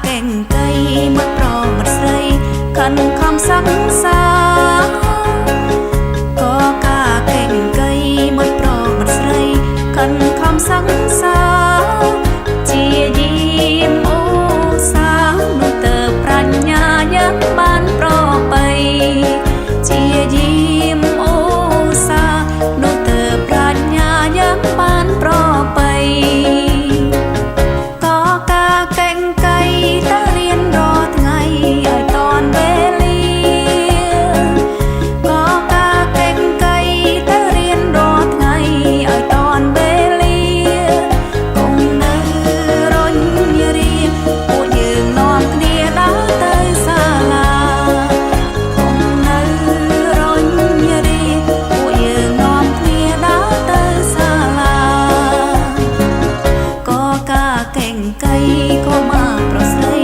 កេងកៃមកប្រមស្រីខិនខំសង្សាក៏កាកេងកៃមកប្រមស្រីខិនខំសង្សាជាយាមអូសានោះទៅប្រាជ្ញាយ៉ាងបានប្របីជាយាមអូសានោះទៅប្រាជ្ញាយ៉ាងបានប្របីក៏កាកេងកៃទៅរៀនរាល់ថ្ងៃឲ្យតនវេលាក៏កាកេងកៃទៅរៀនរាល់ថ្ងៃឲ្យតនវេលាគង់នៅរញរាពួកយើងនាំគ្នាដើរទៅសាលាគង់នៅរញរាពួកយើងនាំគ្នាដើរទៅសាលាក៏កាកេងកៃក៏មកប្រស្រី